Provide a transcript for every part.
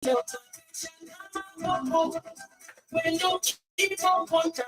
When you keep on wanting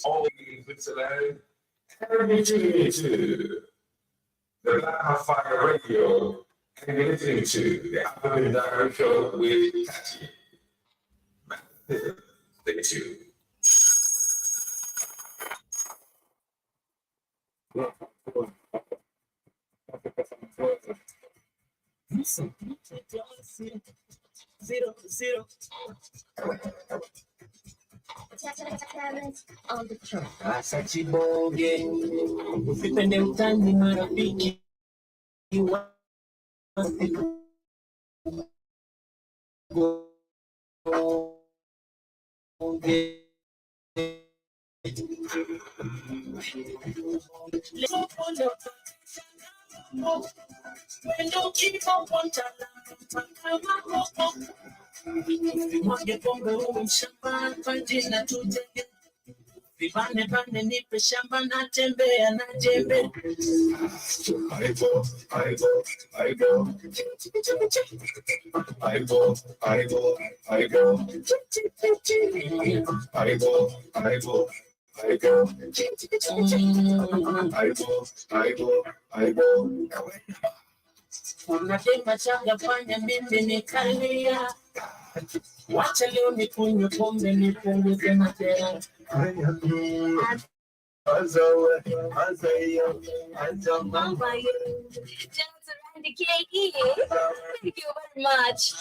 all in Switzerland, everything to the Black Fire Radio, and you're listening to the African Direct Show with Kachi. Stay tuned. Zero. On the track. Asa chiboge, usipende utani marafiki. When you keep on wanting Mwage pombe uwe mshamba kwa jina tutenge Vibane bane nipe shamba na tembea na jembe I go. Unatema changa fanya mimi nikalia Wacha leo nikunywe pombe nipunguze majeraha Thank you very much.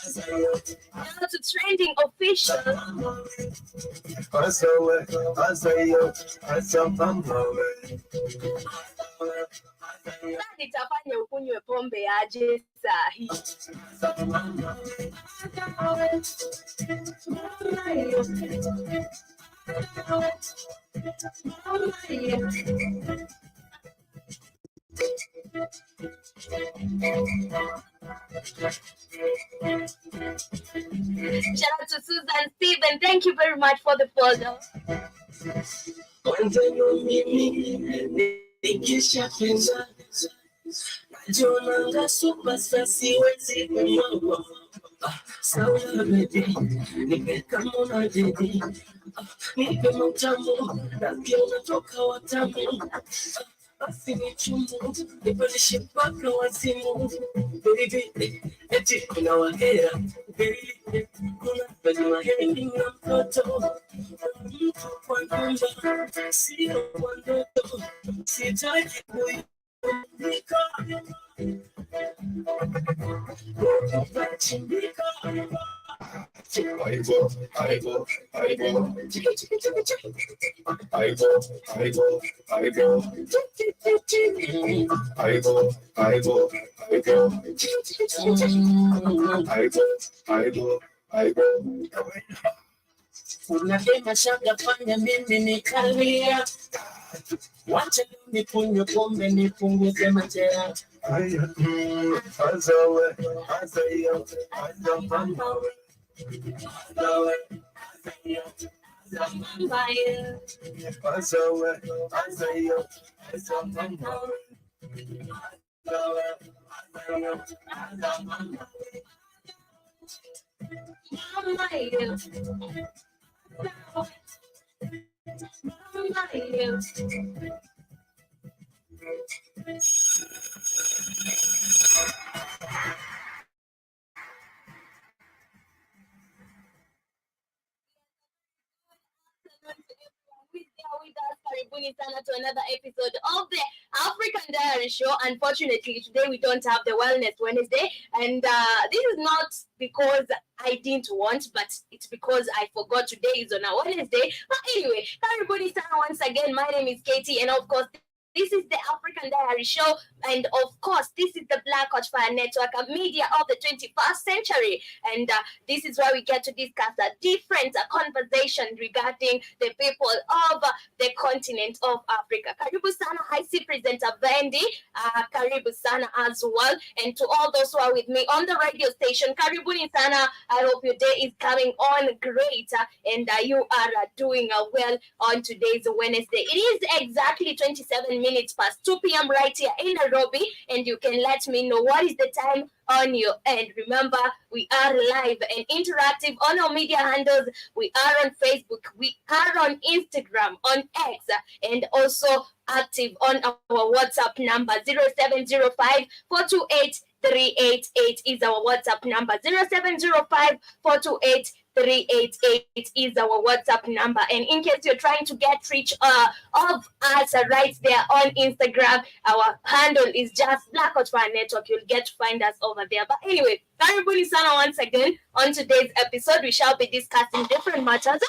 Now to Trending Official. Nitafanya ukunywe pombe aje sahi. Shout out to Susan Steven. Thank you very much for the follow. Jonanga superstar siwezi kumwona Saula baby, nipe kama na baby Nipe mtamu, nasikia unatoka watamu Basi ni chungu, nipandishe mpaka wazimu Baby, eti kuna wahera Baby, kuna bani waheri na mtoto Mtu kwa nyumba, sio kwa ndoto Sitaki kuyu Unasema shanga fanya mimi nikalia Wacha leo nikunywe pombe nipunguze majeraha Karibuni sana to another episode of the African Diary Show. Unfortunately, today we don't have the Wellness Wednesday, and this is not because I didn't want, but it's because I forgot today is on a Wednesday. But anyway, Karibuni sana once again. My name is Katie, and of course, this is the African Diary Show, and of course, this is the Black Watchfire Network, a media of the 21st century. And this is where we get to discuss a different conversation regarding the people of the continent of Africa. Karibu sana, I see presenter Vendi. Karibu sana as well. And to all those who are with me on the radio station, Karibuni sana. I hope your day is coming on great and you are doing well on today's Wednesday. It is exactly 27 minutes past 2 p.m. right here in Nairobi, and you can let me know what is the time on your end. Remember, we are live and interactive on our media handles. We are on Facebook, we are on Instagram, on X, and also active on our WhatsApp number 0705 428 388 is our WhatsApp number. 0705 428 388 is our WhatsApp number. And in case you're trying to get reach of us right there on Instagram, our handle is just Black Watchfire Network. You'll get to find us over there. But anyway, Karibuni sana once again. On today's episode, we shall be discussing different matters.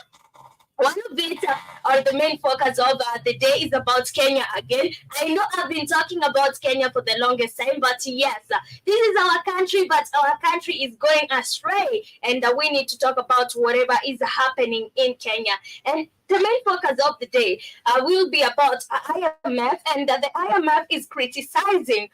One of it, or the main focus of the day, is about Kenya again. I know I've been talking about Kenya for the longest time, but yes, this is our country, but our country is going astray, and we need to talk about whatever is happening in Kenya. And the main focus of the day will be about IMF, and the IMF is criticizing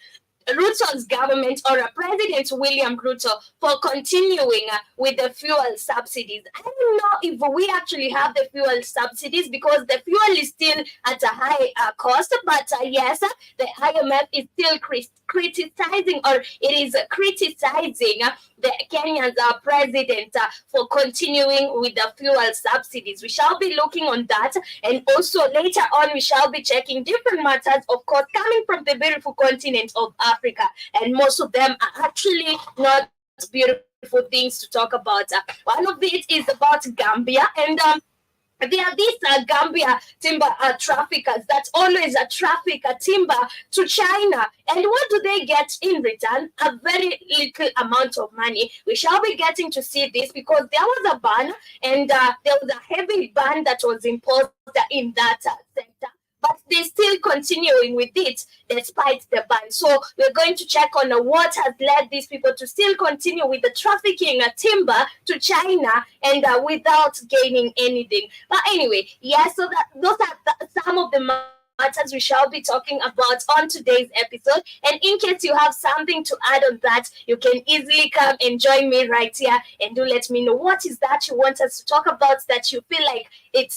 Ruto's government, or President William Ruto, for continuing with the fuel subsidies. I don't know if we actually have the fuel subsidies because the fuel is still at a high cost, but yes, the IMF is still criticizing, or it is criticizing the Kenya's president for continuing with the fuel subsidies. We shall be looking on that, and also later on we shall be checking different matters, of course, coming from the beautiful continent of Africa, and most of them are actually not beautiful things to talk about. One of it is about Gambia, and there are these Gambia timber traffickers that always traffic timber to China. And what do they get in return? A very little amount of money. We shall be getting to see this because there was a ban, and there was a heavy ban that was imposed in that sector. But they're still continuing with it despite the ban. So we're going to check on what has led these people to still continue with the trafficking timber to China and without gaining anything. But anyway, yeah, so those are some of the matters we shall be talking about on today's episode. And in case you have something to add on that, you can easily come and join me right here and do let me know what is that you want us to talk about that you feel like it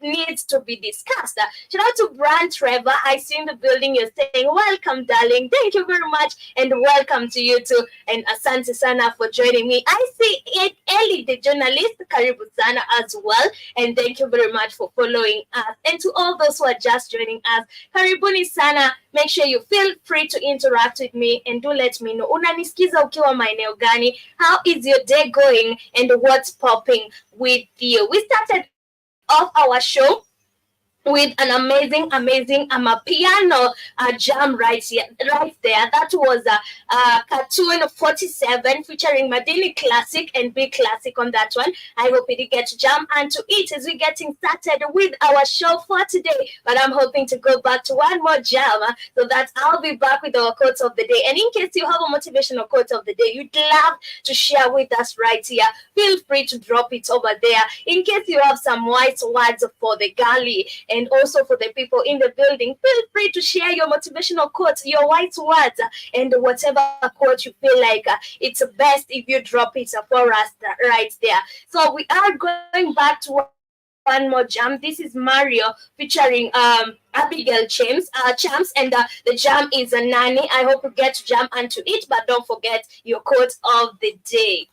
needs to be discussed. Shout out to Brand Trevor. I see in the building you're saying, welcome, darling. Thank you very much, and welcome to you too. And asante sana for joining me. I see it, Ellie, the journalist, karibu sana as well. And thank you very much for following us. And to all those who are just joining us, karibuni sana. Make sure you feel free to interact with me and do let me know. Unanisikiza ukiwa maeneo gani? How is your day going? And what's popping with you? We started off our show with an amazing piano jam right there. That was Cartoon 47 featuring Madini Classic and Big Classic on that one. I hope you did get to jam onto it as we're getting started with our show for today. But I'm hoping to go back to one more jam so that I'll be back with our quotes of the day. And in case you have a motivational quote of the day you'd love to share with us right here, feel free to drop it over there. In case you have some wise words for the girly, And also for the people in the building, feel free to share your motivational quotes, your wise words, and whatever quote you feel like it's best if you drop it for us right there. So we are going back to one more jam. This is Mario featuring Abigail Champs, and the jam is a Nani. I hope you get to jam onto it, but don't forget your quote of the day.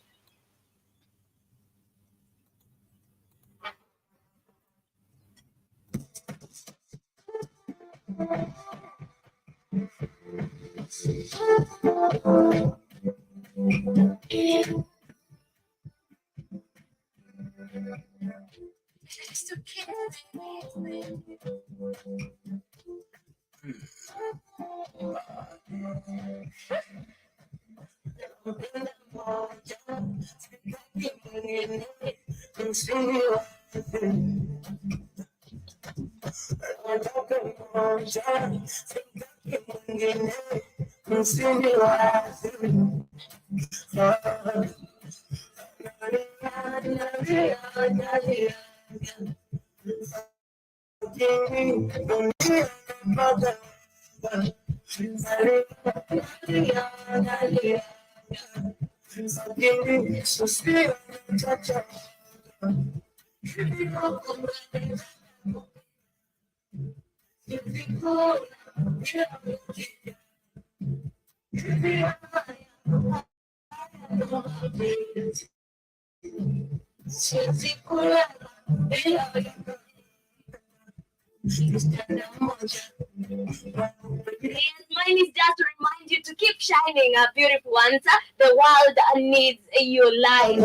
Yes, mine is just to remind you to keep shining, beautiful ones. The world needs your light.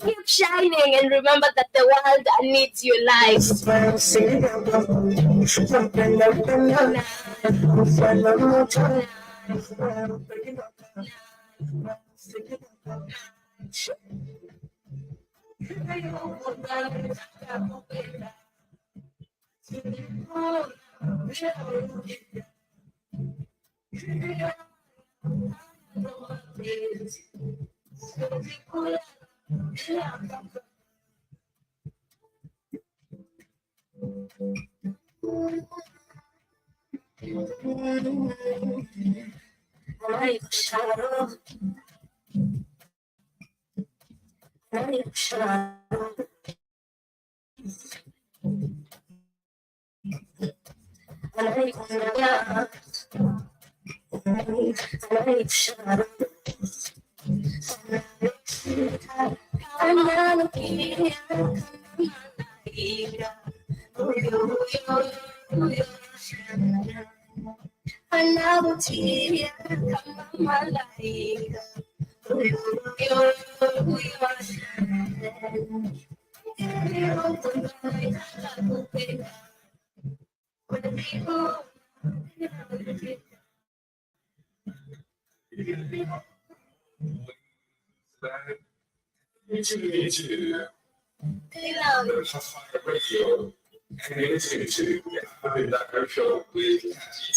Keep shining and remember that the world needs your light. To Fire Radio, and you're listening to the African Diary Show with Catchy.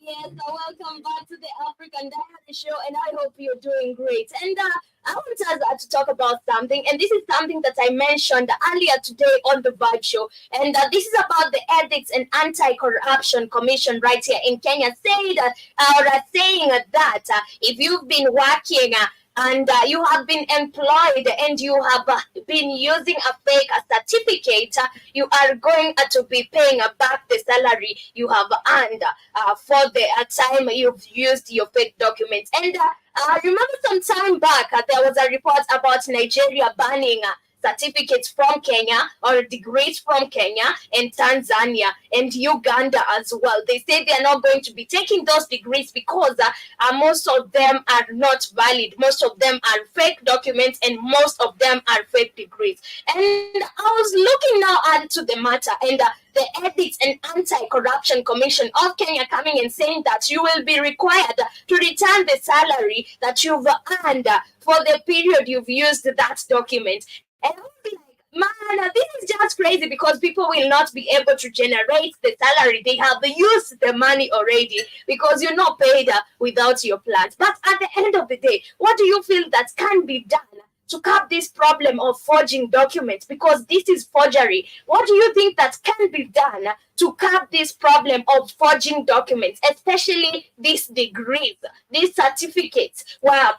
Yes, welcome back to the African Diary Show, and I hope you're doing great. And I want us to talk about something, and this is something that I mentioned earlier today on the Vibe Show, and this is about the Ethics and Anti-Corruption Commission right here in Kenya, saying that if you've been working and you have been employed and you have been using a fake certificate, you are going to be paying back the salary you have earned for the time you've used your fake documents. And remember some time back, there was a report about Nigeria banning certificates from Kenya or degrees from Kenya and Tanzania and Uganda as well. They say they are not going to be taking those degrees because most of them are not valid. Most of them are fake documents and most of them are fake degrees. And I was looking now into the matter, and the Ethics and Anti-Corruption Commission of Kenya coming and saying that you will be required to return the salary that you've earned for the period you've used that document. And I would be like, Man, this is just crazy because people will not be able to generate the salary. They have used the money already because you're not paid without your plans. But at the end of the day, what do you feel that can be done to curb this problem of forging documents? Because this is forgery. What do you think that can be done to curb this problem of forging documents, especially these degrees, these certificates, where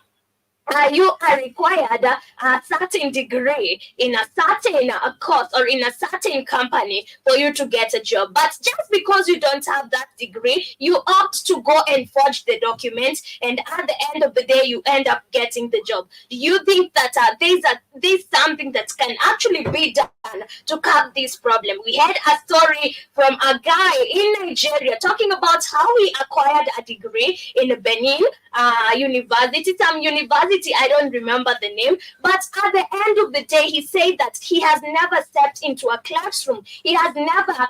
you are required a certain degree in a certain course or in a certain company for you to get a job. But just because you don't have that degree, you opt to go and forge the documents, and at the end of the day, you end up getting the job. Do you think that there's something that can actually be done to curb this problem? We had a story from a guy in Nigeria talking about how he acquired a degree in Benin university, some university, I don't remember the name, but at the end of the day, he said that he has never stepped into a classroom. He has never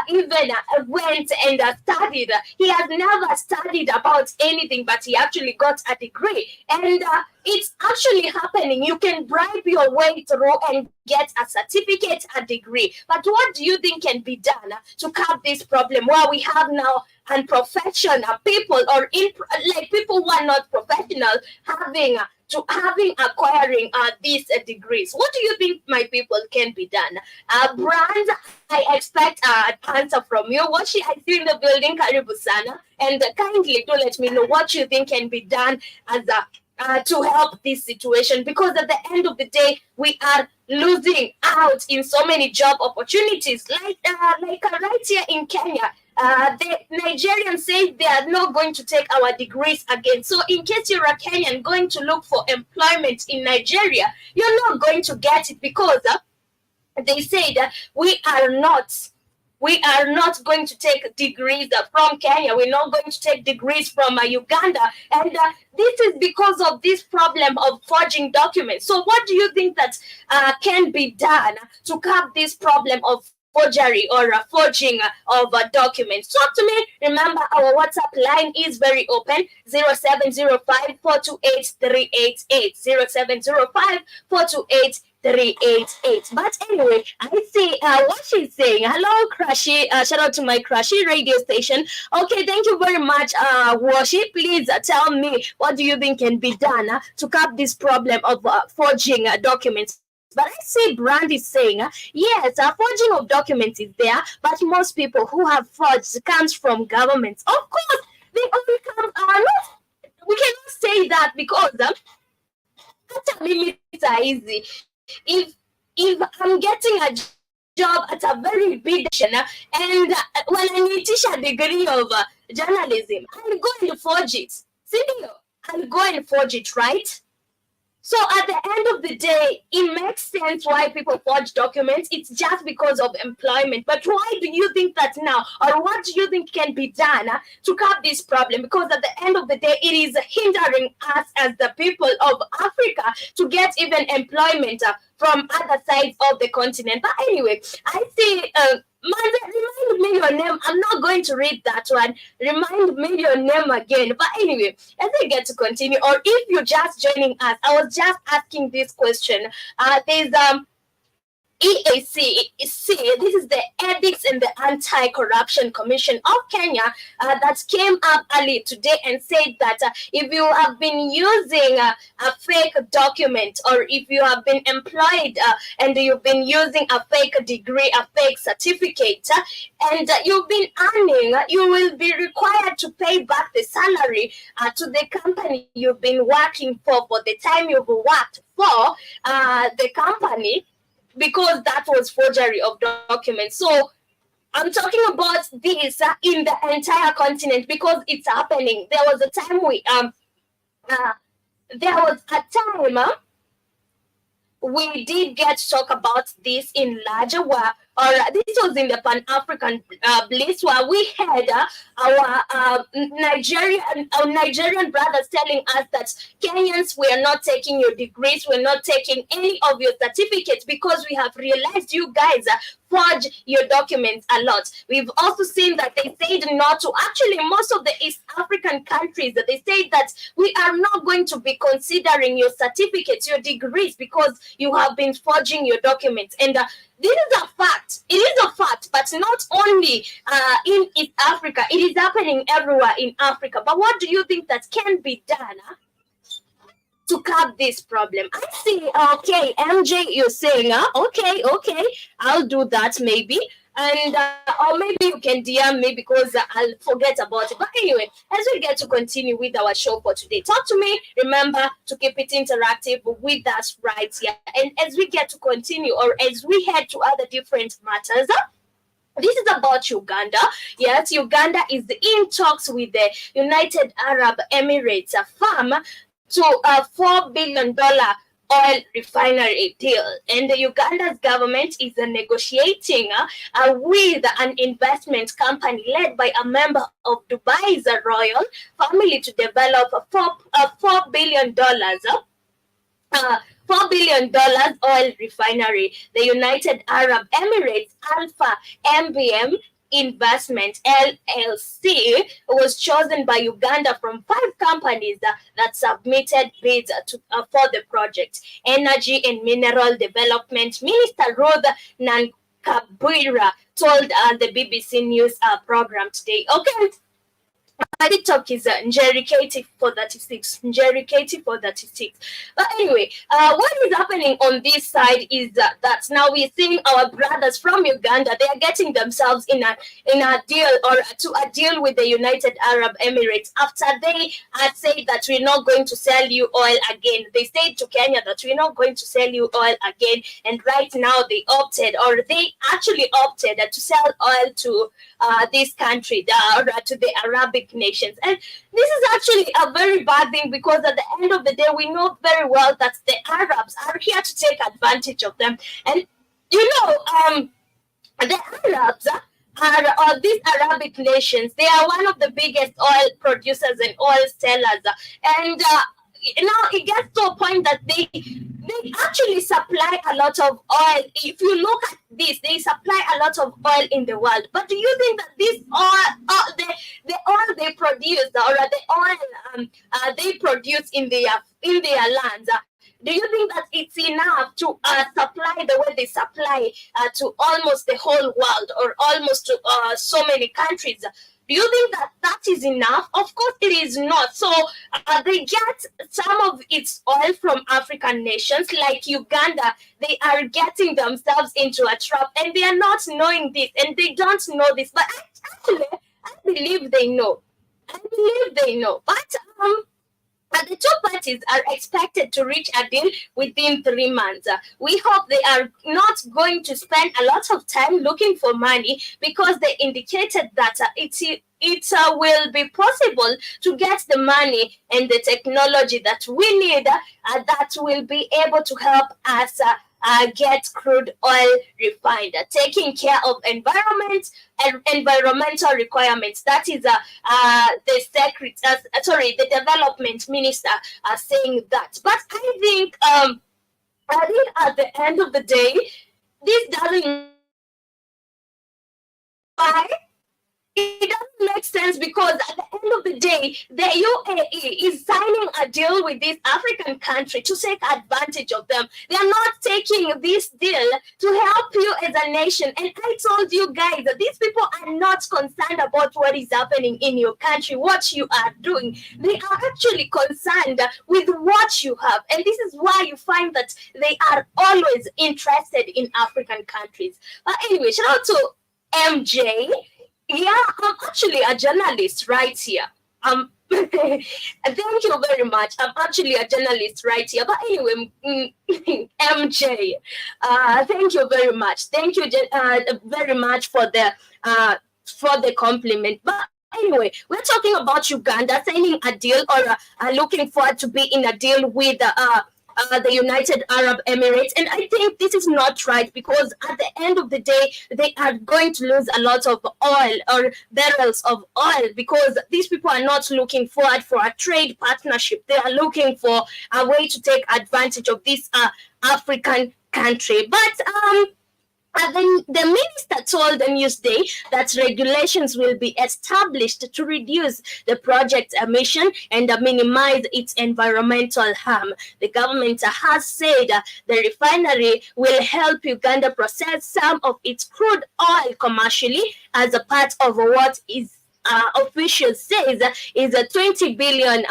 even went and studied. He has never studied about anything, but he actually got a degree. And it's actually happening. You can bribe your way through and get a certificate, a degree. But what do you think can be done to curb this problem where we have now unprofessional people, or like people who are not professional, acquiring these degrees? What do you think, my people, can be done? Brand, I expect an answer from you. What I see in the building, Karibu Sana, and kindly do let me know what you think can be done as to help this situation, because at the end of the day, we are losing out in so many job opportunities, like right here in Kenya. The Nigerians say they are not going to take our degrees again. So in case you're a Kenyan going to look for employment in Nigeria, you're not going to get it, because they say that we are not going to take degrees from Kenya. We're not going to take degrees from Uganda. And this is because of this problem of forging documents. So what do you think that can be done to curb this problem of forgery or forging of documents? Talk to me. Remember, our WhatsApp line is very open: 0705-428-388, 0705-428-388. But anyway, I see what she's saying. Hello, Crushy. Shout out to my Crushy radio station. Okay, thank you very much, Washi. Please tell me, what do you think can be done to curb this problem of forging documents? But I see Brand is saying, yes, forging of documents is there, but most people who have forged comes from governments. Of course, they only come, we cannot say that, because limits are easy. If I'm getting a job at a very big and when I need a degree of journalism, I'll go and forge it. See, I'll go and forge it, right? So at the end of the day, it makes sense why people forge documents. It's just because of employment. But why do you think that now? Or what do you think can be done to curb this problem? Because at the end of the day, it is hindering us as the people of Africa to get even employment from other sides of the continent. But anyway, I see... remind me your name. I'm not going to read that one. Remind me your name again. But anyway, as I get to continue, or if you're just joining us, I was just asking this question. There's EAC, this is the Ethics and the Anti-Corruption Commission of Kenya that came up early today and said that if you have been using a fake document, or if you have been employed and you've been using a fake degree, a fake certificate, and you've been earning, you will be required to pay back the salary to the company you've been working for the time you've worked for the company, because that was forgery of documents. So I'm talking about this in the entire continent, because it's happening. There was a time we did get to talk about this in larger, where this was in the Pan-African Bliss, where we had our Nigerian brothers telling us that Kenyans, we are not taking your degrees, we're not taking any of your certificates because we have realized you guys forge your documents a lot. We've also seen that they said not to. Actually, most of the East African countries, that they say that we are not going to be considering your certificates, your degrees, because you have been forging your documents. And this is a fact. It is a fact, but not only in East Africa. It is happening everywhere in Africa. But what do you think that can be done to curb this problem? I see. Okay, MJ, you're saying, okay, I'll do that maybe. And or maybe you can DM me because I'll forget about it. But anyway, as we get to continue with our show for today, talk to me. Remember to keep it interactive with us right here. And as we get to continue, or as we head to other different matters, this is about Uganda. Yes, Uganda is in talks with the United Arab Emirates, a firm, to a $4 billion oil refinery deal. And the Uganda's government is negotiating with an investment company led by a member of Dubai's royal family to develop a $4 billion $4 billion oil refinery. The United Arab Emirates Alpha MBM Investment LLC was chosen by Uganda from 5 companies that submitted bids for the project. Energy and Mineral Development Minister Ruth Nankabwira told the BBC News program today. Okay. TikTok is Njeri Katie for 36. Njeri Katie for 36. But anyway, what is happening on this side is that now we're seeing our brothers from Uganda. They are getting themselves in a deal, or to a deal with the United Arab Emirates after they had said that we're not going to sell you oil again. They said to Kenya that we're not going to sell you oil again, and right now they actually opted to sell oil to this country, to the Arabic nations. And this is actually a very bad thing, because at the end of the day, we know very well that the Arabs are here to take advantage of them. And the Arabs are these Arabic nations. They are one of the biggest oil producers and oil sellers. And it gets to a point that they actually supply a lot of oil. If you look at this, they supply a lot of oil in the world. But do you think that this oil, the oil they produce, or the oil they produce in their lands, do you think that it's enough to supply the way they supply to almost the whole world, or almost to so many countries? Do you think that that is enough? Of course it is not. So they get some of its oil from African nations like Uganda. They are getting themselves into a trap, and they are not knowing this, and they don't know this. But actually, I believe they know. But the two parties are expected to reach a deal within 3 months. We hope they are not going to spend a lot of time looking for money, because they indicated that it will be possible to get the money and the technology that we need that will be able to help us get crude oil refined, taking care of environmental requirements. That is the development minister saying that. But I think at the end of the day, this doesn't. Why? It doesn't make sense, because at the end of the day, the UAE is signing a deal with this African country to take advantage of them. They are not taking this deal to help you as a nation. And I told you guys that these people are not concerned about what is happening in your country, what you are doing. They are actually concerned with what you have. And this is why you find that they are always interested in African countries. But anyway, shout out to MJ. Yeah, I'm actually a journalist right here. Thank you very much. I'm actually a journalist right here. But anyway, MJ, thank you very much. Thank you very much for the compliment. But anyway, we're talking about Uganda signing a deal, or looking forward to be in a deal with the United Arab Emirates. And I think this is not right, because at the end of the day, they are going to lose a lot of oil or barrels of oil, because these people are not looking forward for a trade partnership. They are looking for a way to take advantage of this African country. But the minister told the Newsday that regulations will be established to reduce the project's emission and minimize its environmental harm. The government has said the refinery will help Uganda process some of its crude oil commercially as a part of what is officials says is a $20 billion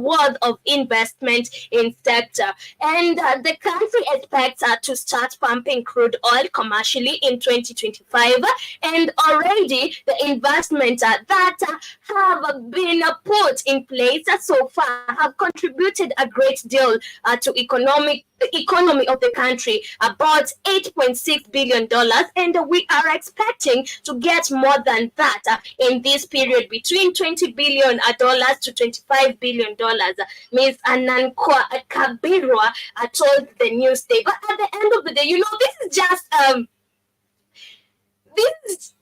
worth of investment in sector. And the country expects to start pumping crude oil commercially in 2025. And already the investment that have been put in place so far have contributed a great deal to economy of the country, about $8.6 billion, and we are expecting to get more than that in this period, between $20 billion to $25 billion. Ms. Anankwa Kabirwa told the Newsday. But at the end of the day, this is just this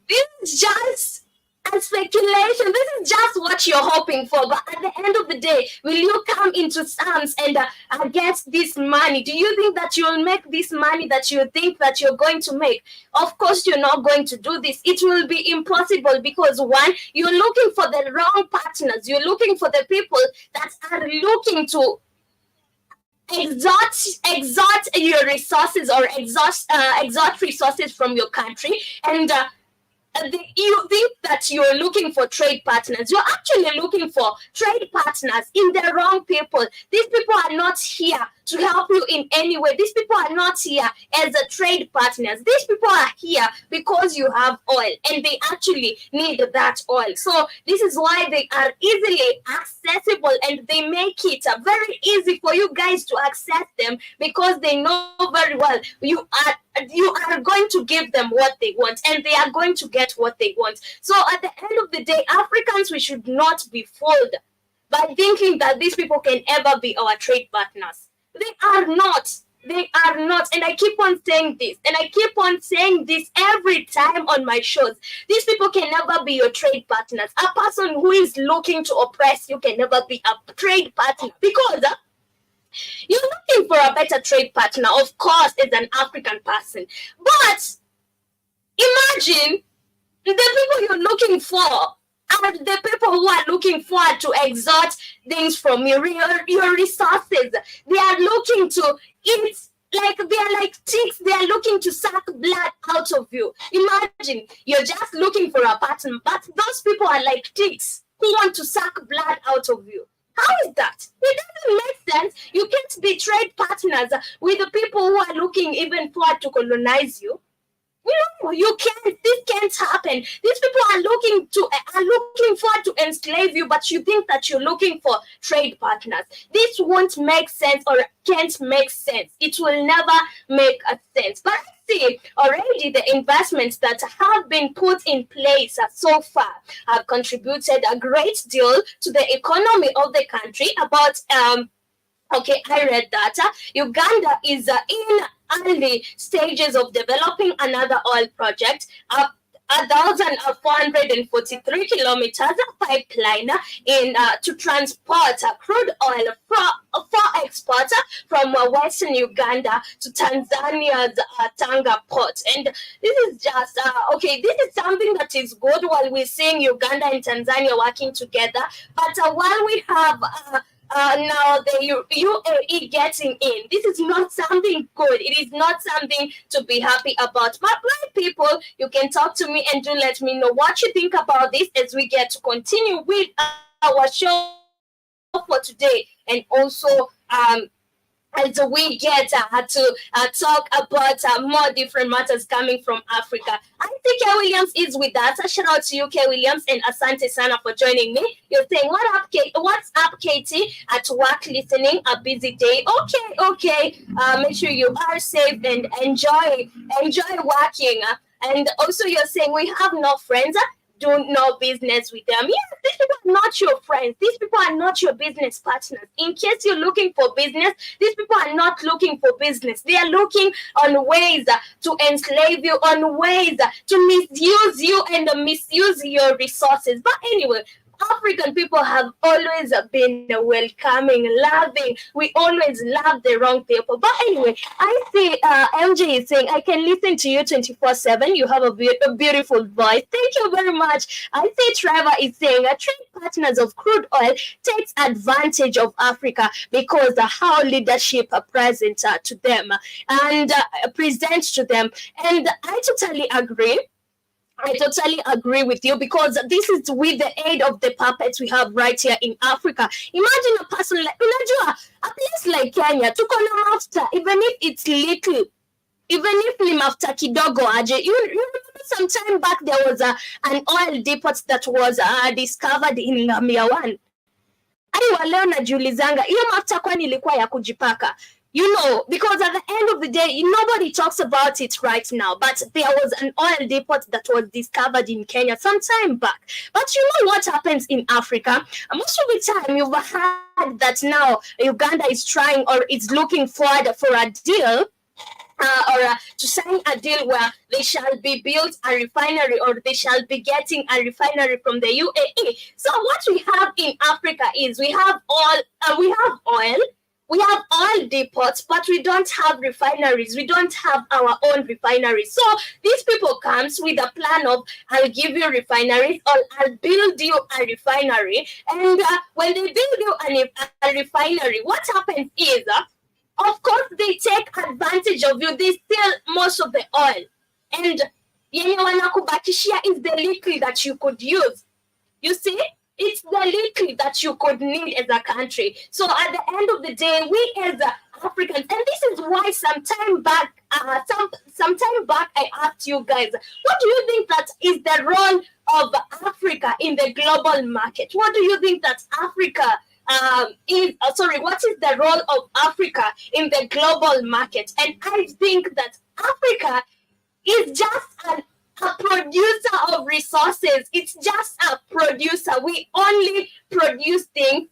is just a speculation. This is just what you're hoping for. But at the end of the day, will you come into SAMS and get this money? Do you think that you'll make this money that you think that you're going to make? Of course, you're not going to do this. It will be impossible, because one, you're looking for the wrong partners. You're looking for the people that are looking to exhaust your resources, or exhaust resources from your country. And you think that you're looking for trade partners. You're actually looking for trade partners in the wrong people. These people are not here to help you in any way. These people are not here as a trade partners. These people are here because you have oil, and they actually need that oil. So this is why they are easily accessible, and they make it very easy for you guys to access them, because they know very well you are going to give them what they want, and they are going to get what they want. So at the end of the day, Africans, we should not be fooled by thinking that these people can ever be our trade partners. They are not. They are not. And I keep on saying this. And I keep on saying this every time on my shows. These people can never be your trade partners. A person who is looking to oppress you can never be a trade partner, because you're looking for a better trade partner, of course, as an African person. But imagine the people you're looking for are the people who are looking forward to exhaust things from your resources. They are looking to eat, like they are like ticks. They are looking to suck blood out of you. Imagine you're just looking for a partner, but those people are like ticks who want to suck blood out of you. How is that? It doesn't make sense. You can't be trade partners with the people who are looking even forward to colonize you. No, you can't. This can't happen. These people are looking forward to enslave you, but you think that you're looking for trade partners. This won't make sense, or can't make sense. It will never make a sense. But see, already the investments that have been put in place so far have contributed a great deal to the economy of the country. About I read that Uganda is in early stages of developing another oil project, 1,443 kilometers pipeline to transport crude oil for export from Western Uganda to Tanzania's Tanga port. And this is just, this is something that is good while we're seeing Uganda and Tanzania working together. But while we have now the UAE getting in, this is not something good. It is not something to be happy about. But my people, you can talk to me and do let me know what you think about this as we get to continue with our show for today, and also as we get to talk about more different matters coming from Africa. I think K. Williams is with us. A shout out to you, K. Williams, and Asante Sana for joining me. You're saying, what's up, Katie? At work listening, a busy day. Okay. Make sure you are safe and enjoy working. And also you're saying we have no friends. do no business with them. Yes, these people are not your friends. These people are not your business partners. In case you're looking for business, these people are not looking for business. They are looking on ways to enslave you, on ways to misuse you and misuse your resources. But anyway, African people have always been welcoming, loving. We always love the wrong people. But anyway, I see MJ is saying, I can listen to you 24/7. You have a beautiful voice. Thank you very much. I see Trevor is saying, trade partners of crude oil takes advantage of Africa because how leadership present to them and presents to them. And I totally agree. I totally agree with you because this is with the aid of the puppets we have right here in Africa. Imagine a person like, unajua, a place like Kenya, tuko na mafuta, even if it's little, even if ni mafuta kidogo aje. You remember some time back there was an oil depot that was discovered in Ngamia 1. Aiwa leo najiulizanga, hiyo mafuta kwani ilikuwa ya kujipaka? You know, because at the end of the day, nobody talks about it right now. But there was an oil depot that was discovered in Kenya some time back. But you know what happens in Africa? Most of the time, you've heard that now Uganda is trying or is looking forward for a deal to sign a deal where they shall be built a refinery or they shall be getting a refinery from the UAE. So what we have in Africa is we have oil. We have oil depots, but we don't have refineries. We don't have our own refineries. So these people comes with a plan of, I'll give you refineries or I'll build you a refinery. And when they build you a refinery, what happens is, of course, they take advantage of you. They steal most of the oil. And yenye wanakubakishia is the liquid that you could use. You see? It's the little that you could need as a country. So at the end of the day, we as Africans, and this is why some time back I asked you guys, what do you think that is the role of Africa in the global market? What do you think that Africa what is the role of Africa in the global market? And I think that Africa is just a producer of resources. It's just a producer. We only produce things.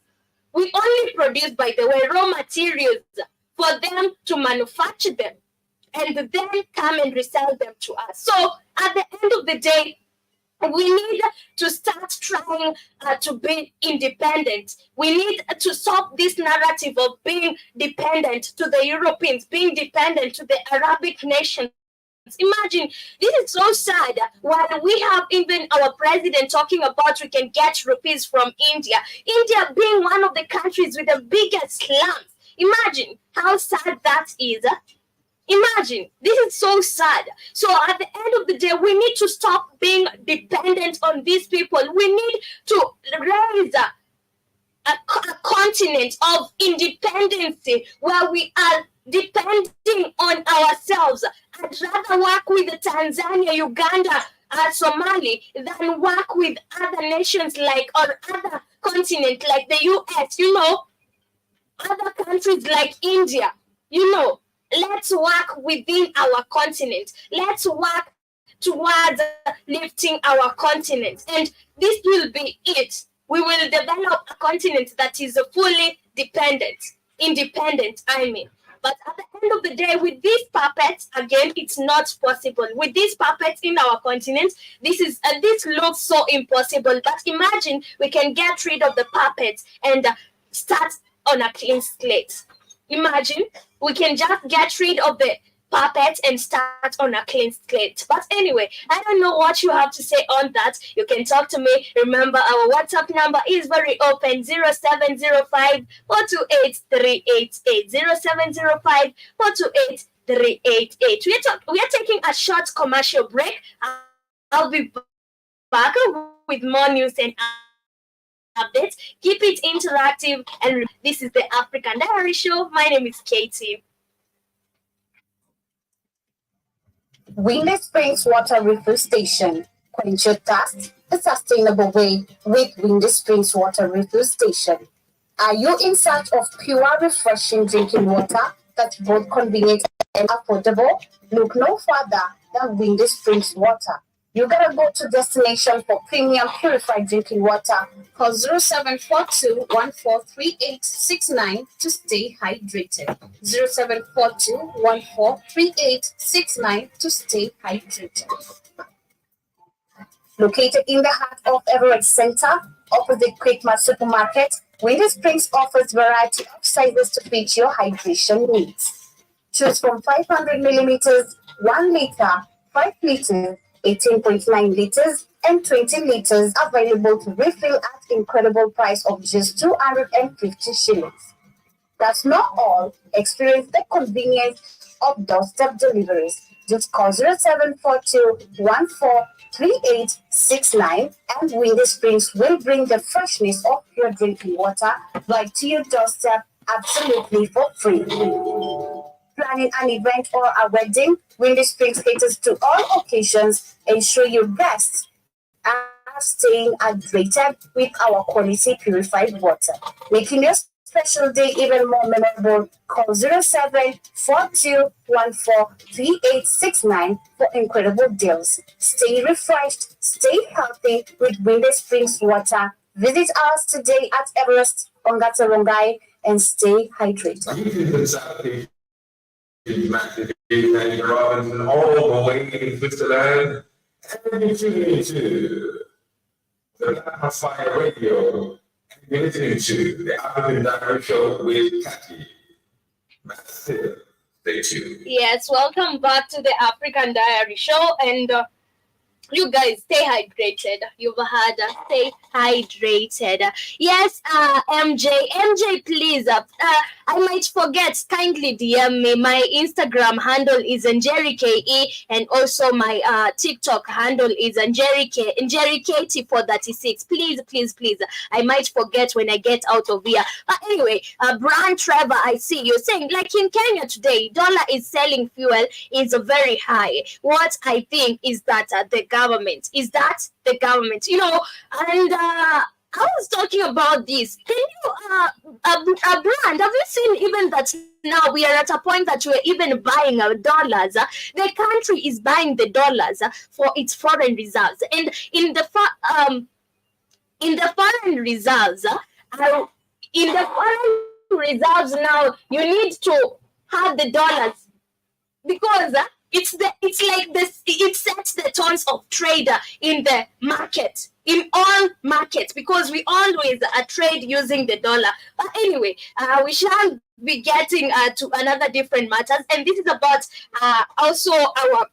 We only produce, by the way, raw materials for them to manufacture them and then come and resell them to us. So at the end of the day, we need to start trying to be independent. We need to stop this narrative of being dependent to the Europeans, being dependent to the Arabic nations. Imagine, this is so sad. While we have even our president talking about we can get rupees from India, India being one of the countries with the biggest slums. Imagine how sad that is. Imagine, this is so sad. So at the end of the day, we need to stop being dependent on these people. We need to raise a continent of independence where we are depending on ourselves. I'd rather work with Tanzania, Uganda, Somali than work with other nations or other continents like the US, other countries like India, Let's work within our continent. Let's work towards lifting our continent. And this will be it. We will develop a continent that is fully independent, I mean. But at the end of the day, with these puppets, again, it's not possible. With these puppets in our continent, this looks so impossible. But imagine we can get rid of the puppets and start on a clean slate. Imagine we can just get rid of the puppets and start on a clean slate. But anyway, I don't know what you have to say on that. You can talk to me. Remember, our WhatsApp number is very open, 0705 428 388. 0705 428 388. We are taking a short commercial break. I'll be back with more news and updates. Keep it interactive, and this is the African Diary Show. My name is Katie. Windy Springs Water Refill Station. Quench your thirst a sustainable way with Windy Springs Water Refill Station. Are you in search of pure, refreshing drinking water that's both convenient and affordable? Look no further than Windy Springs Water. You gotta go to destination for premium purified drinking water. Call 0742-143869 to stay hydrated. 0742-143869 to stay hydrated. Located in the heart of Everett Center, opposite Quickmart Supermarket, Windy Springs offers variety of sizes to fit your hydration needs. Choose from 500 milliliters, 1 liter, 5 liters, 18.9 liters, and 20 liters, available to refill at incredible price of just 250 shillings. That's not all. Experience the convenience of doorstep deliveries. Just call 0742-143869 and Windy Springs will bring the freshness of your drinking water right to your doorstep absolutely for free. Planning an event or a wedding, Windy Springs caters to all occasions. Ensure your guests are staying hydrated with our quality purified water, making your special day even more memorable. Call 0742-143869 for incredible deals. Stay refreshed, stay healthy with Windy Springs water. Visit us today at Everest, Ongata Rongai, and stay hydrated. Massive and Robinson all the way in Switzerland, and you're tuning into the Black Fire Radio, and you're listening to the African Diary Show with Cathy. Massive. Stay tuned. Yes, welcome back to the African Diary Show, and you guys stay hydrated. You've heard stay hydrated. Yes, MJ, please. I might forget. Kindly DM me. My Instagram handle is NjeriKE, and also my TikTok handle is NjeriKT436. Please. I might forget when I get out of here. But anyway, Brand Trevor, I see you saying like in Kenya today, dollar is selling fuel is very high. What I think is that the government, you know, and I was talking about this. Can you, Brand, have you seen even that now we are at a point that we're even buying dollars? The country is buying the dollars for its foreign reserves, and in the foreign reserves, now you need to have the dollars because it sets the tones of trade in the market, in all markets, because we always trade using the dollar. But anyway, we shall be getting to another different matters, and this is about also our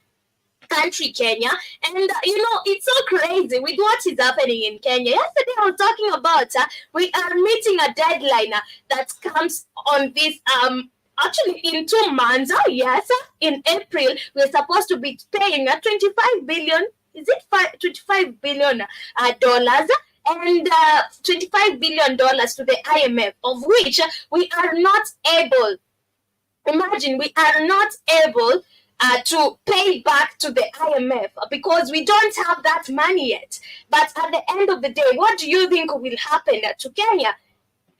country, Kenya. And you know, it's so crazy with what is happening in Kenya. Yesterday I was talking about we are meeting a deadline that comes on this actually in 2 months. Oh yes, in April we're supposed to be paying 25 billion. Is it 25 billion dollars? And $25 billion to the IMF, of which we are not able. Imagine, we are not able to pay back to the IMF because we don't have that money yet. But at the end of the day, what do you think will happen to Kenya?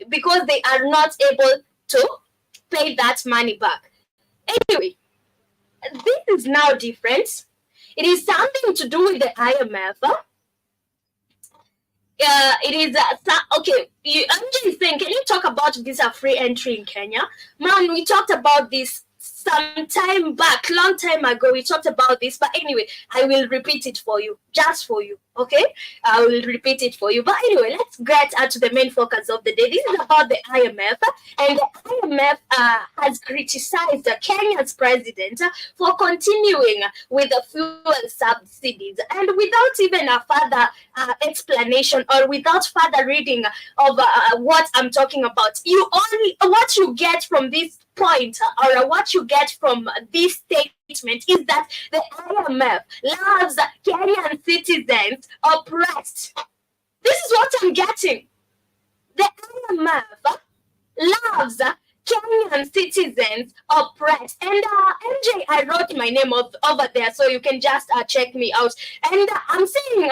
Because they are not able to pay that money back. Anyway, this is now different. It is something to do with the IMF. It is okay. I'm just saying, can you talk about this free entry in Kenya? Man, we talked about this some time back, long time ago. We talked about this, but anyway, I will repeat it for you, just for you. Okay, I will repeat it for you. But anyway, let's get to the main focus of the day. This is about the IMF, and the IMF has criticized Kenya's president for continuing with the fuel subsidies, and without even a further explanation or without further reading of what I'm talking about. What you get from this point or what you get from this statement is that the IMF loves Kenyan citizens oppressed. This is what I'm getting. The IMF loves Kenyan citizens oppressed. And MJ, I wrote my name over there, so you can just check me out. And I'm saying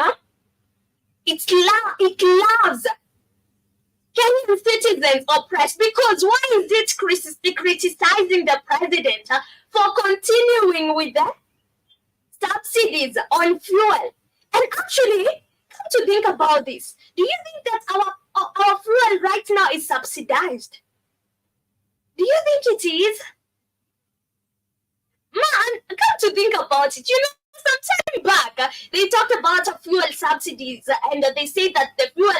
it loves Kenyan citizens oppressed, because why is it criticizing the president for continuing with the subsidies on fuel? And actually, come to think about this, do you think that our fuel right now is subsidized? Do you think it is? Man, come to think about it, some time back, they talked about fuel subsidies, and they say that the fuel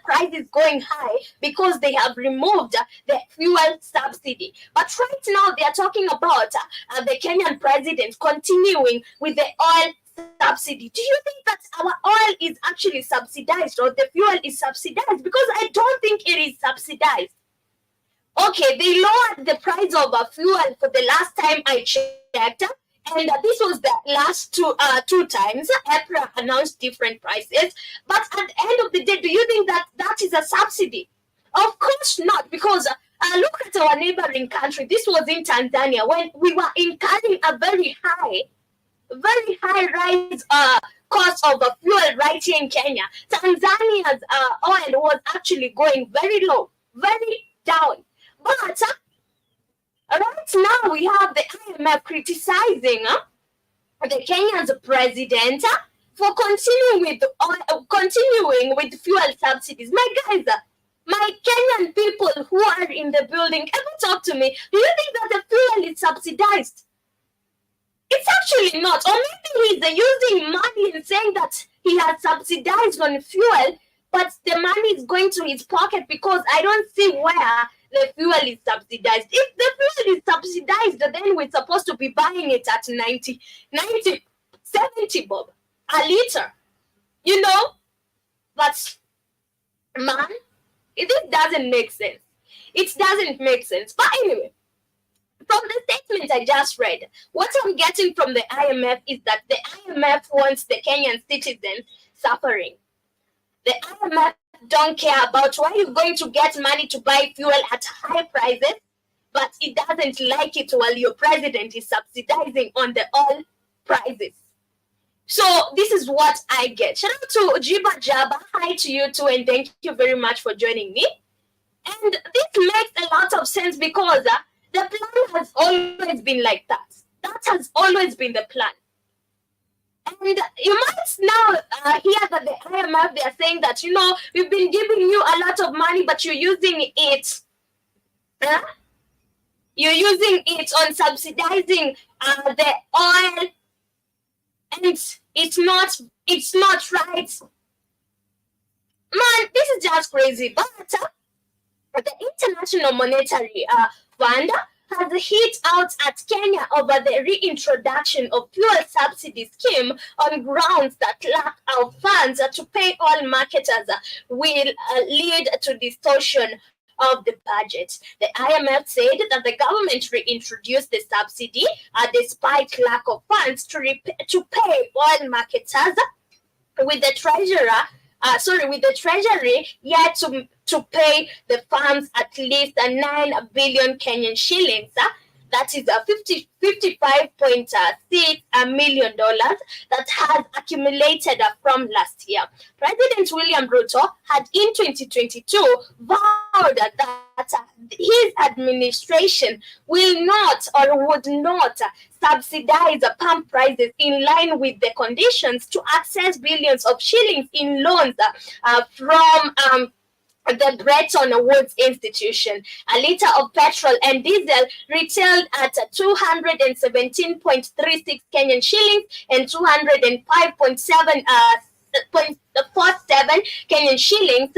price is going high because they have removed the fuel subsidy. But right now, they are talking about the Kenyan president continuing with the oil subsidy. Do you think that our oil is actually subsidized or the fuel is subsidized? Because I don't think it is subsidized. Okay, they lowered the price of fuel for the last time I checked, and this was the last two times. EPRA announced different prices, but at the end of the day, do you think that that is a subsidy? Of course not, because look at our neighboring country. This was in Tanzania when we were incurring a very high rise cost of fuel right here in Kenya. Tanzania's oil was actually going very low, very down. But right now we have the IMF criticizing the Kenya's president for continuing with fuel subsidies. My guys, my Kenyan people who are in the building, ever talk to me? Do you think that the fuel is subsidized? It's actually not. Or maybe he's using money and saying that he has subsidized on fuel, but the money is going to his pocket, because I don't see where the fuel is subsidized. If the fuel is subsidized, then we're supposed to be buying it at 90, 70 bob a liter. But man, it doesn't make sense. It doesn't make sense. But anyway, from the statement I just read, what I'm getting from the IMF is that the IMF wants the Kenyan citizens suffering. The IMF don't care about why you're going to get money to buy fuel at high prices, but it doesn't like it while your president is subsidizing on the oil prices. So this is what I get. Shout out to Jiba Jaba. Hi to you too, and thank you very much for joining me. And this makes a lot of sense, because the plan has always been like that. That has always been the plan. And you might now hear that the IMF, they are saying that, we've been giving you a lot of money, but you're using it. You're using it on subsidizing the oil, and it's not right. Man, this is just crazy. But the International Monetary Fund has hit out at Kenya over the reintroduction of fuel subsidy scheme on grounds that lack of funds to pay oil marketers will lead to distortion of the budget. The IMF said that the government reintroduced the subsidy despite lack of funds to pay oil marketers, with the treasury yet to pay the farms at least 9 billion Kenyan shillings. That is $55.6 million that has accumulated from last year. President William Ruto had in 2022 vowed that his administration will not or would not subsidize pump prices in line with the conditions to access billions of shillings in loans from the Bretton Woods Institution. A liter of petrol and diesel retailed at 217.36 Kenyan shillings and 205.47 Kenyan shillings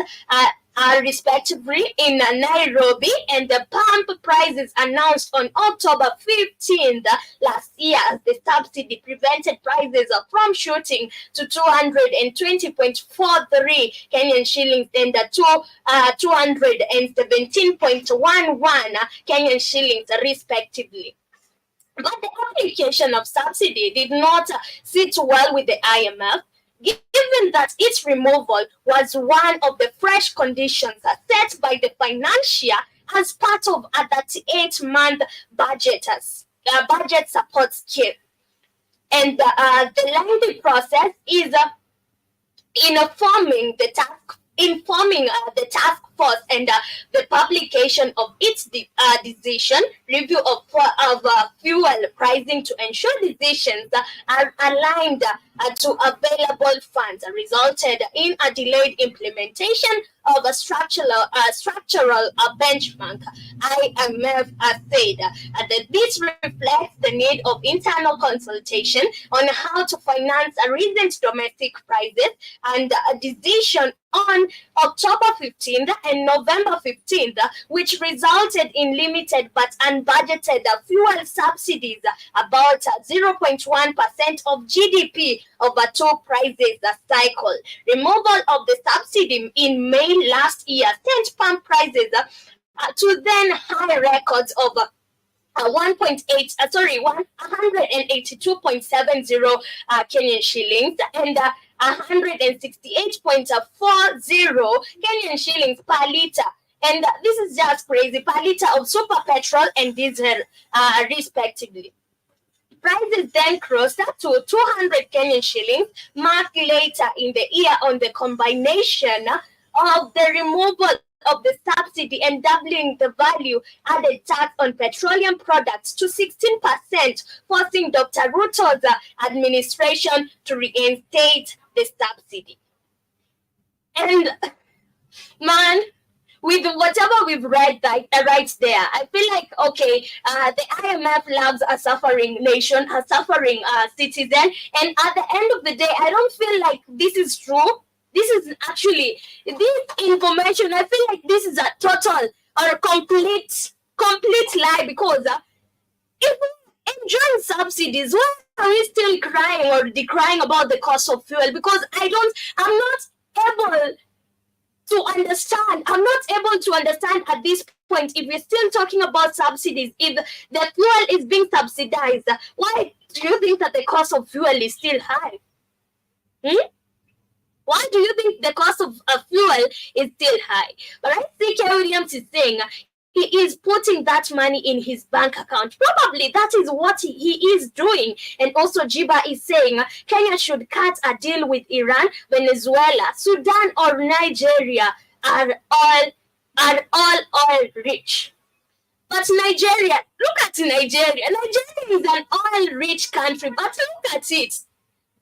respectively in Nairobi, and the pump prices announced on October 15th last year. The subsidy prevented prices from shooting to 220.43 Kenyan shillings and 217.11 Kenyan shillings respectively. But the application of subsidy did not sit well with the IMF, given that its removal was one of the fresh conditions set by the financier as part of a 38-month budget support scheme. And the lengthy process is informing the task force, and the publication of its decision review of fuel pricing to ensure decisions are aligned to available funds resulted in a delayed implementation of a structural benchmark. IMF said that this reflects the need of internal consultation on how to finance recent domestic prices, and a decision on October 15th and November 15th, which resulted in limited but unbudgeted fuel subsidies, about 0.1% of GDP over two prices cycle. Removal of the subsidy in May last year sent pump prices to then high records of 182.70 Kenyan shillings and 168.40 Kenyan shillings per liter. And this is just crazy, per liter of super petrol and diesel, respectively. Prices then crossed up to 200 Kenyan shillings mark later in the year on the combination of the removal of the subsidy and doubling the value added tax on petroleum products to 16%, forcing Dr. Ruto's administration to reinstate the subsidy. And man, with whatever we've read right there, I feel like, okay, the IMF loves a suffering nation, a suffering citizen, and at the end of the day, I don't feel like this is true. This is actually, this information, I feel like this is a total or complete lie, because if we enjoy subsidies, why are we still crying or decrying about the cost of fuel? Because I'm not able to understand. I'm not able to understand at this point, if we're still talking about subsidies, if the fuel is being subsidized, why do you think that the cost of fuel is still high? Why do you think the cost of fuel is still high? But I think Williams is saying he is putting that money in his bank account. Probably that is what he is doing. And also Jiba is saying Kenya should cut a deal with Iran, Venezuela, Sudan, or Nigeria are all oil rich. But Nigeria, look at Nigeria. Nigeria is an oil-rich country, but look at it.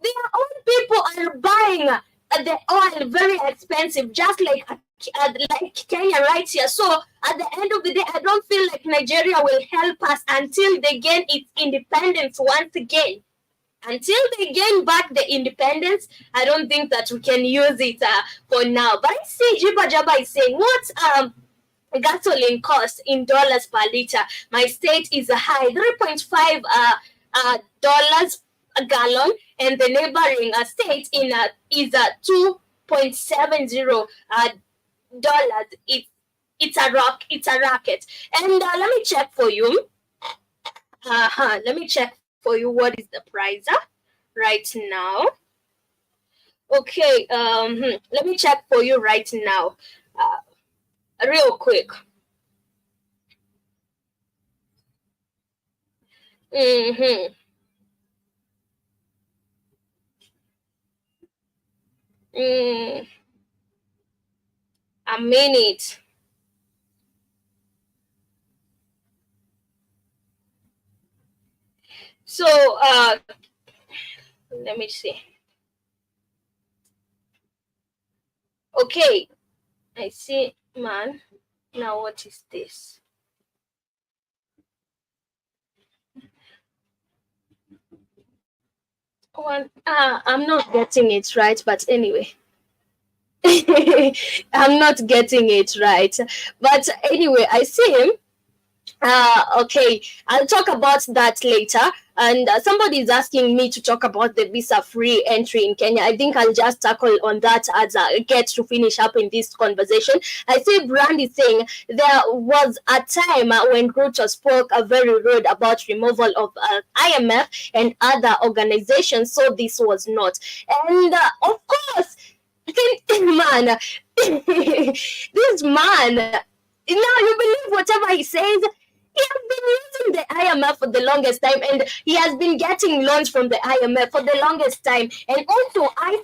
Their own people are buying the oil very expensive, just like Kenya right here. So at the end of the day, I don't feel like Nigeria will help us until they gain its independence once again. Until they gain back the independence, I don't think that we can use it for now. But I see Jiba Jaba is saying, what's gasoline cost in dollars per liter? My state is a high $3.5 dollars a gallon, and the neighboring state is 2.70 dollars. It's a racket. And let me check for you. Let me check for you what is the price right now. Okay, let me check for you right now, real quick. A minute. So let me see. Okay, I see, man. Now what is this? I'm not getting it right, but anyway. I'm not getting it right. But anyway, I see him. Okay, I'll talk about that later. And somebody is asking me to talk about the visa-free entry in Kenya. I think I'll just tackle on that as I get to finish up in this conversation. I see Brandy saying there was a time when Ruto spoke very rude about removal of IMF and other organizations, so this was not. And of course, man, this man, now you believe whatever he says. He has been using the IMF for the longest time, and he has been getting loans from the IMF for the longest time. And also, I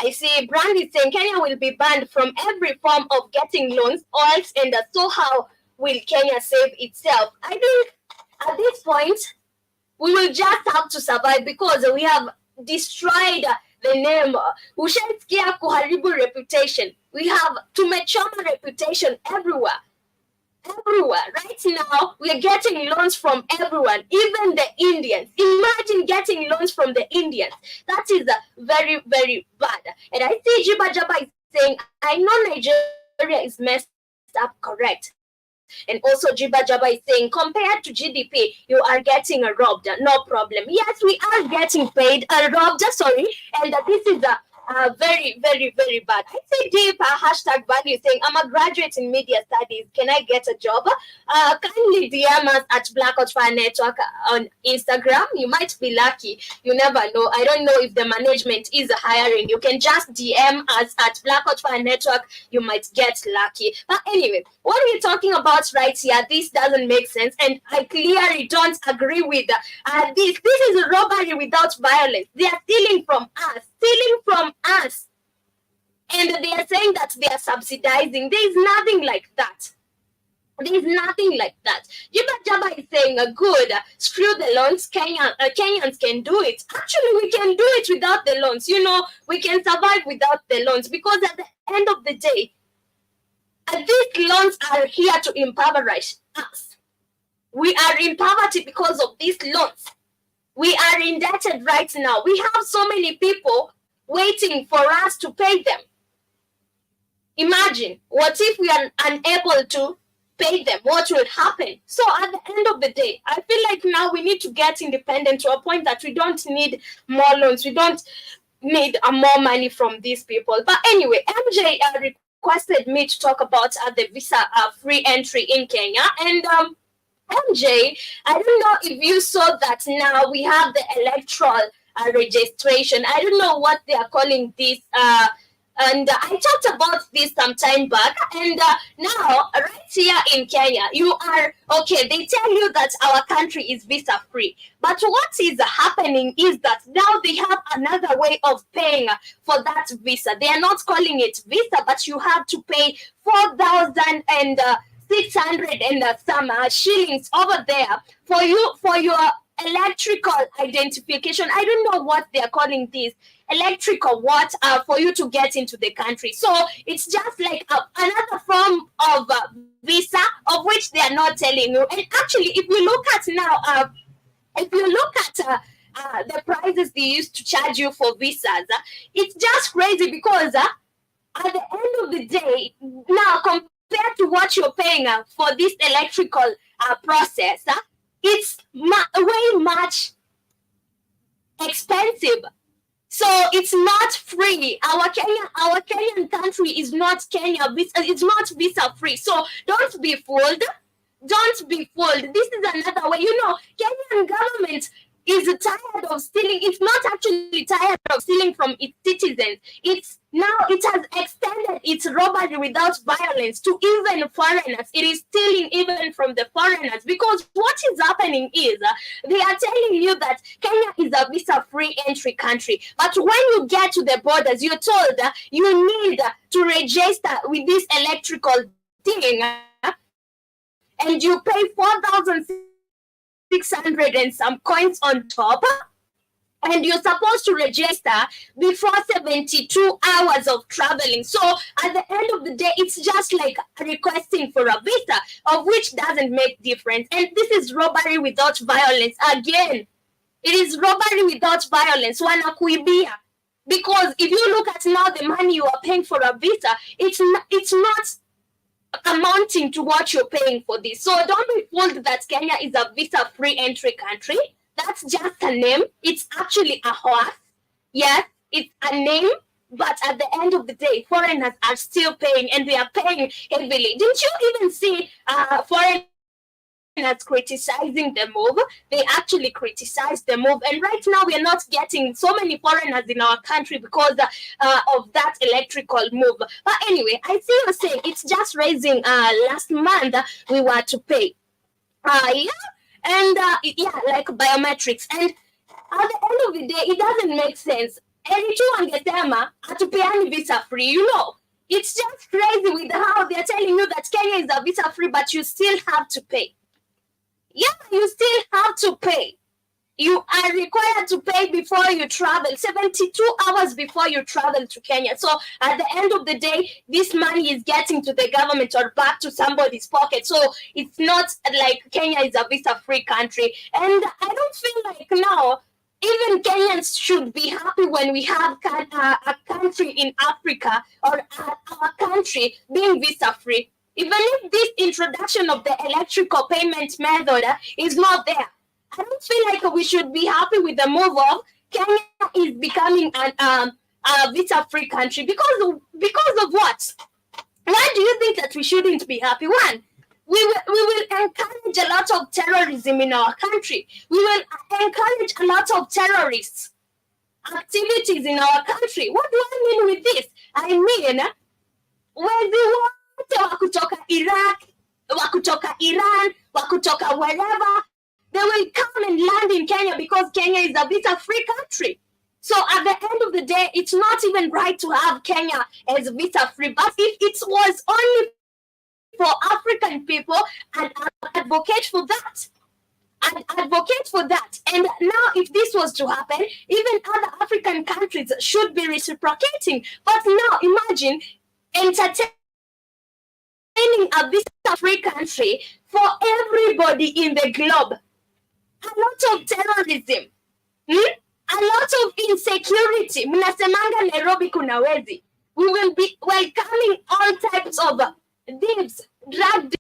I see Brand is saying Kenya will be banned from every form of getting loans, or else, and so how will Kenya save itself? I think at this point, we will just have to survive because we have destroyed the name. Ushaisikia kuharibu reputation. We have tumechoma reputation everywhere. Everywhere. Right now, we are getting loans from everyone, even the Indians. Imagine getting loans from the Indians. That is very, very bad. And I see Jiba Jaba is saying, I know Nigeria is messed up, correct. And also Jiba Jaba is saying, compared to GDP, you are getting robbed. No problem. Yes, we are getting paid, robbed, sorry. And this is very, very, very bad. I say deep hashtag value saying, I'm a graduate in media studies. Can I get a job? Kindly DM us at Black Hot Fire Network on Instagram. You might be lucky. You never know. I don't know if the management is hiring. You can just DM us at Black Hot Fire Network. You might get lucky. But anyway, what we're talking about right here, this doesn't make sense. And I clearly don't agree with this. This is a robbery without violence. They are stealing from us. And they are saying that they are subsidizing. There is nothing like that. There is nothing like that. Jiba Jaba is saying, good, screw the loans, Kenyans can do it. Actually, we can do it without the loans. You know, we can survive without the loans because at the end of the day, these loans are here to impoverish us. We are in poverty because of these loans. We are indebted right now. We have so many people waiting for us to pay them. Imagine, what if we are unable to pay them? What will happen? So at the end of the day, I feel like now we need to get independent to a point that we don't need more loans. We don't need more money from these people. But anyway, MJ requested me to talk about the visa free entry in Kenya. And MJ, I don't know if you saw that now we have the electoral registration. I don't know what they are calling this. And I talked about this some time back. And now, right here in Kenya, you are, okay, they tell you that our country is visa free. But what is happening is that now they have another way of paying for that visa. They are not calling it visa, but you have to pay 4,600 and some shillings over there for your electrical identification. I don't know what they are calling this, electrical what, for you to get into the country. So it's just like another form of visa, of which they are not telling you. And actually, if you look at now, the prices they used to charge you for visas, it's just crazy because at the end of the day, now compared to what you're paying for this electrical process, it's way much expensive. So it's not free. Our Kenyan country is not Kenya. It's not visa free. So don't be fooled. Don't be fooled. This is another way. You know, Kenyan government is tired of stealing. It's not actually tired of stealing from its citizens. It's now it has extended its robbery without violence to even foreigners. It is stealing even from the foreigners, because what is happening is they are telling you that Kenya is a visa-free entry country. But when you get to the borders, you're told you need to register with this electrical thing, and you pay 4,600 and some coins on top. And you're supposed to register before 72 hours of traveling. So at the end of the day, it's just like requesting for a visa, of which doesn't make difference. And this is robbery without violence. Again, it is robbery without violence. Wanakuibia. Because if you look at now the money you are paying for a visa, it's not amounting to what you're paying for this. So don't be fooled that Kenya is a visa-free entry country. That's just a name. It's actually a horse. Yes, it's a name, but at the end of the day, foreigners are still paying, and they are paying heavily. Didn't you even see foreigners criticizing the move? They actually criticized the move, and right now we are not getting so many foreigners in our country because of that electrical move. But anyway, I see you saying it's just raising. Last month we were to pay. And like biometrics. And at the end of the day, it doesn't make sense. Eri tu wangesema hatupeani visa free, you know. It's just crazy with how they're telling you that Kenya is a visa free, but you still have to pay. Yeah, you still have to pay. You are required to pay before you travel, 72 hours before you travel to Kenya. So at the end of the day, this money is getting to the government or back to somebody's pocket. So it's not like Kenya is a visa-free country. And I don't feel like now, even Kenyans should be happy when we have a country in Africa or our country being visa-free. Even if this introduction of the electrical payment method is not there, I don't feel like we should be happy with the move of Kenya is becoming a visa-free country because of what? Why do you think that we shouldn't be happy? One, we will encourage a lot of terrorism in our country. We will encourage a lot of terrorist activities in our country. What do I mean with this? I mean, wezi wote wa kutoka Iraq, wa kutoka Iran, wa kutoka wherever, they will come and land in Kenya because Kenya is a visa-free country. So at the end of the day, it's not even right to have Kenya as visa-free. But if it was only for African people, I'd advocate for that. I'd advocate for that. And now if this was to happen, even other African countries should be reciprocating. But now imagine entertaining a visa-free country for everybody in the globe. A lot of terrorism, a lot of insecurity. Mnasemanga Nairobi kuna wezi. We will be welcoming all types of thieves, drug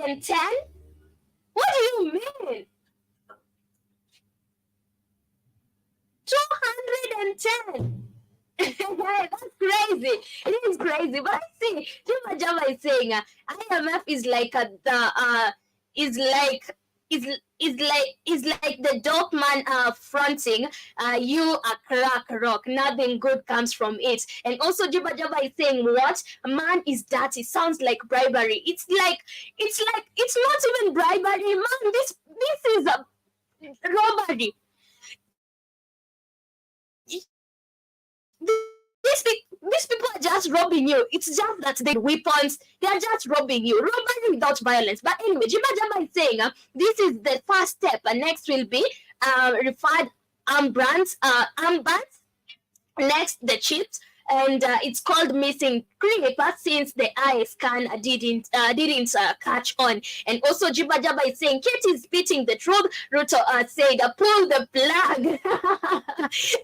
and 10? What do you mean? 210. That's crazy. It is crazy. But see, Juma Jama is saying IMF is like the is like the dope man fronting you a crack rock. Nothing good comes from it. And also Jibba Jabba is saying what? A man is dirty. Sounds like bribery. It's not even bribery, man. This is a robbery. These people are just robbing you. It's just that they weapons. They are just robbing you. Robbery without violence. But anyway, Jibba Jabba is saying this is the first step. Next will be referred armbands. Next, the chips. And it's called missing creep since the eye scan didn't catch on. And also Jibba Jabba is saying Kate is spitting the truth. Ruto said pull the plug.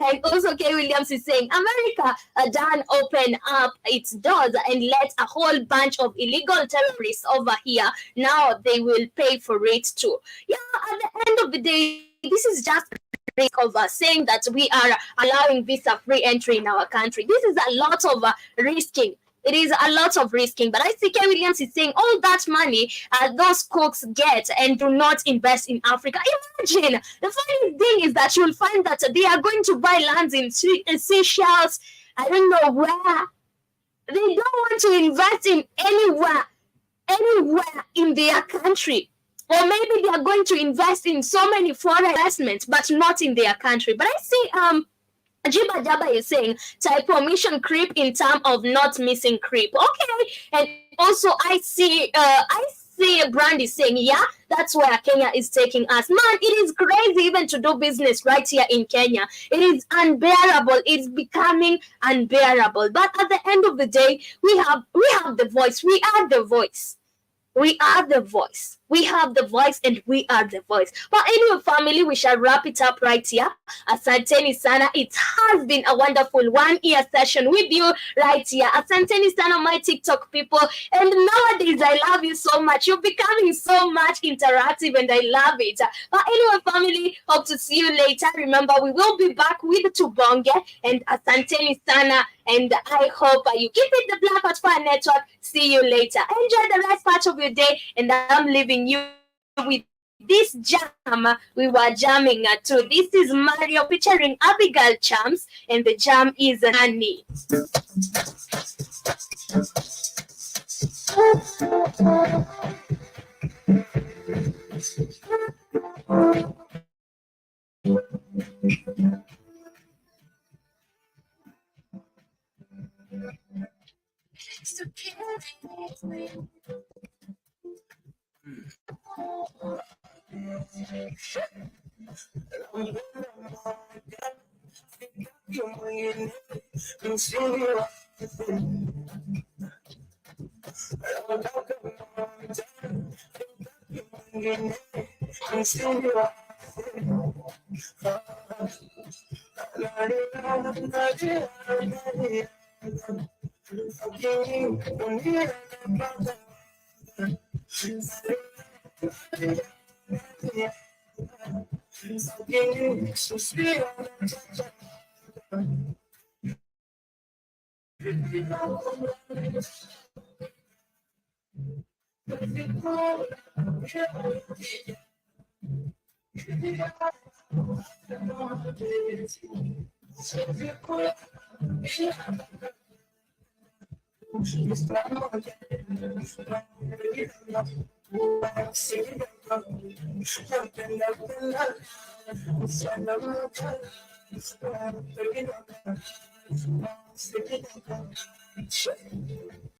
And also K. Williams is saying America done open up its doors and let a whole bunch of illegal terrorists over here. Now they will pay for it too. Yeah, at the end of the day, this is just of saying that we are allowing visa free entry in our country. This is a lot of risking. It is a lot of risking. But I see K. Williams is saying all that money those cooks get and do not invest in Africa. Imagine, the funny thing is that you'll find that they are going to buy lands in Seychelles. I don't know where. They don't want to invest in anywhere in their country. Or maybe they are going to invest in so many foreign investments, but not in their country. But I see Jibba Jabba is saying type mission creep in terms of not missing creep. Okay. And also I see Brand is saying, yeah, that's where Kenya is taking us. Man, it is crazy even to do business right here in Kenya. It is unbearable. It's becoming unbearable. But at the end of the day, we have the voice. We are the voice. We are the voice. We have the voice and we are the voice. But anyway, family, we shall wrap it up right here. Asanteni sana. It has been a wonderful 1 year session with you right here. Asanteni sana, my TikTok people. And nowadays, I love you so much. You're becoming so much interactive and I love it. But anyway, family, hope to see you later. Remember, we will be back with Tubonge and Asanteni sana. And I hope you keep it the Black Hot Fire Network. See you later. Enjoy the rest part of your day. And I'm leaving you with this jam we were jamming to. This is Mario featuring Abigail Chams. And the jam is Honey.